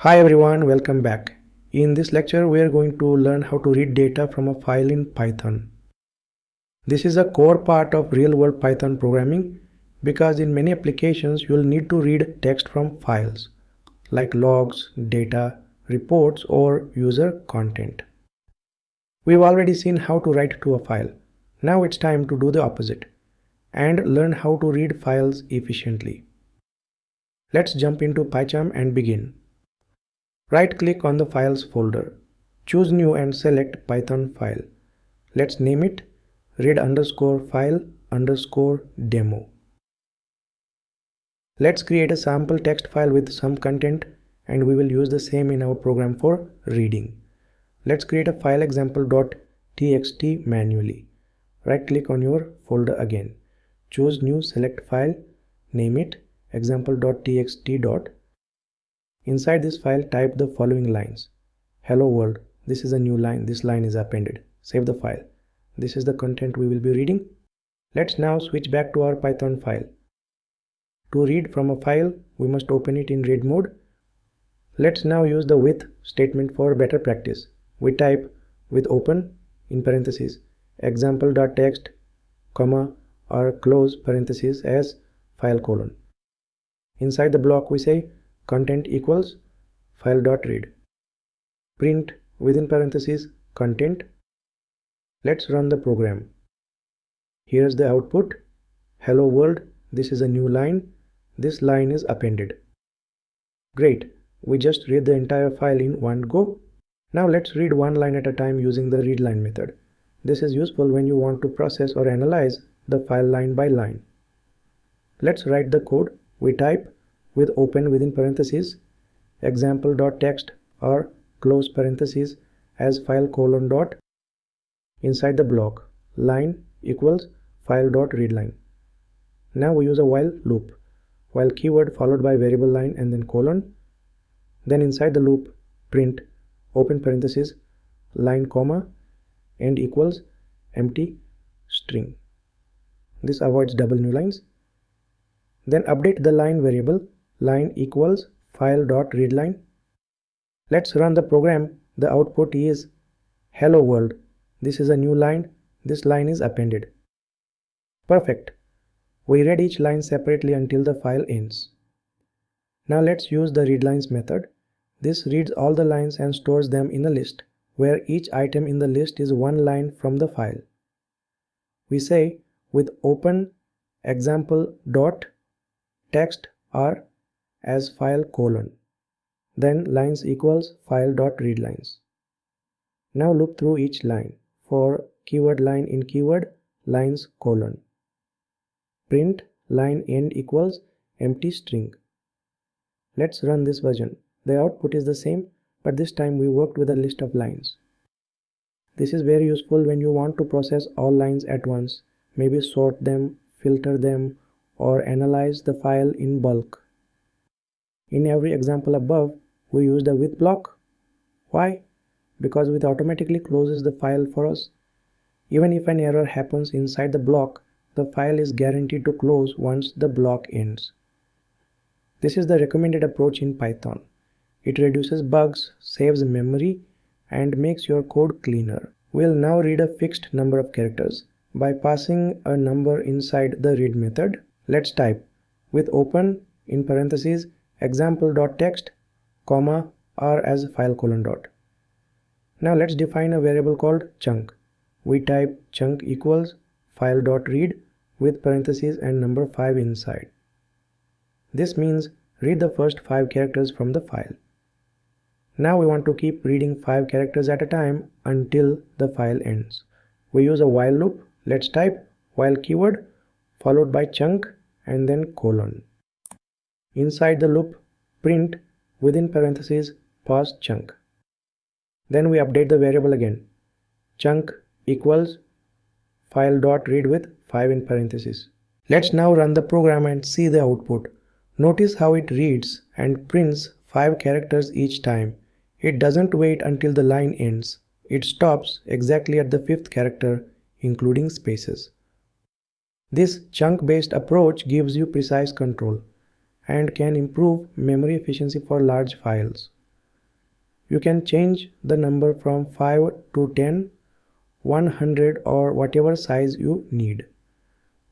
Hi everyone, welcome back. In this lecture, we are going to learn how to read data from a file in Python. This is a core part of real-world Python programming because in many applications, you will need to read text from files like logs, data, reports, or user content. We've already seen how to write to a file. Now it's time to do the opposite and learn how to read files efficiently. Let's jump into PyCharm and begin. Right-click on the Files folder. Choose New and select Python file. Let's name it read_file_demo. Let's create a sample text file with some content and we will use the same in our program for reading. Let's create a file example.txt manually. Right-click on your folder again. Choose New, select File, name it example.txt. Inside this file, type the following lines. Hello world, this is a new line, this line is appended. Save the file. This is the content we will be reading. Let's now switch back to our Python file. To read from a file, we must open it in read mode. Let's now use the with statement for better practice. We type with open in parentheses example.txt, comma or close parentheses as file colon. Inside the block we say content equals file.read. Print within parentheses content. Let's run the program. Here's the output. Hello world, this is a new line. This line is appended. Great, we just read the entire file in one go. Now let's read one line at a time using the readLine method. This is useful when you want to process or analyze the file line by line. Let's write the code. We type with open within parentheses example.txt or close parentheses as file colon dot. Inside the block line equals file.readline. Now we use a while loop. While keyword followed by variable line and then colon. Then inside the loop print open parentheses line comma and equals empty string. This avoids double new lines. Then update the line variable line equals file.readline. Let's run the program. The output is hello world. This is a new line. This line is appended. Perfect. We read each line separately until the file ends. Now let's use the readlines method. This reads all the lines and stores them in a list, where each item in the list is one line from the file. We say with open example.txt or as file colon. Then lines equals file.readlines. Now loop through each line. For keyword line in keyword lines colon. Print line end equals empty string. Let's run this version. The output is the same, but this time we worked with a list of lines. This is very useful when you want to process all lines at once, maybe sort them, filter them, or analyze the file in bulk. In every example above, we use the with block. Why? Because with automatically closes the file for us. Even if an error happens inside the block, the file is guaranteed to close once the block ends. This is the recommended approach in Python. It reduces bugs, saves memory, and makes your code cleaner. We'll now read a fixed number of characters. By passing a number inside the read method, let's type with open in parentheses example.txt, comma or as file colon dot. Now let's define a variable called chunk. We type chunk equals file.read with parentheses and number 5 inside. This means read the first 5 characters from the file. Now we want to keep reading 5 characters at a time until the file ends. We use a while loop. Let's type while keyword followed by chunk and then colon. Inside the loop print within parentheses past chunk. Then we update the variable again. Chunk equals file.read with 5 in parentheses. Let's now run the program and see the output. Notice how it reads and prints 5 characters each time. It doesn't wait until the line ends. It stops exactly at the 5th character, including spaces. This chunk-based approach gives you precise control and can improve memory efficiency for large files. You can change the number from 5 to 10, 100 or whatever size you need.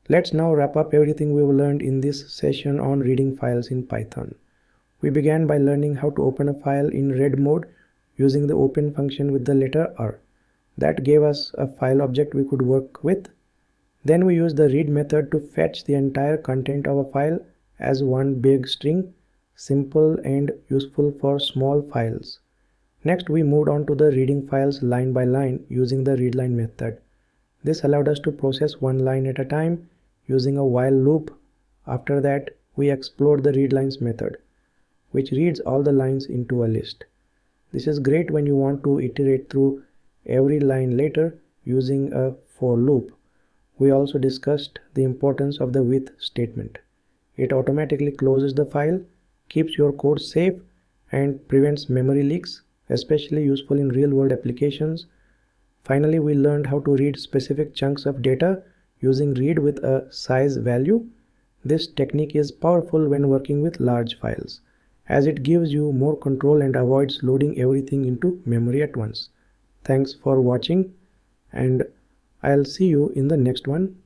Let's now wrap up everything we've learned in this session on reading files in Python. We began by learning how to open a file in read mode using the open function with the letter R. That gave us a file object we could work with. Then we used the read method to fetch the entire content of a file as one big string, simple and useful for small files. Next, we moved on to the reading files line by line using the readLine method. This allowed us to process one line at a time using a while loop. After that, we explored the readLines method, which reads all the lines into a list. This is great when you want to iterate through every line later using a for loop. We also discussed the importance of the with statement. It automatically closes the file, keeps your code safe, and prevents memory leaks, especially useful in real-world applications. Finally, we learned how to read specific chunks of data using read with a size value. This technique is powerful when working with large files, as it gives you more control and avoids loading everything into memory at once. Thanks for watching, and I'll see you in the next one.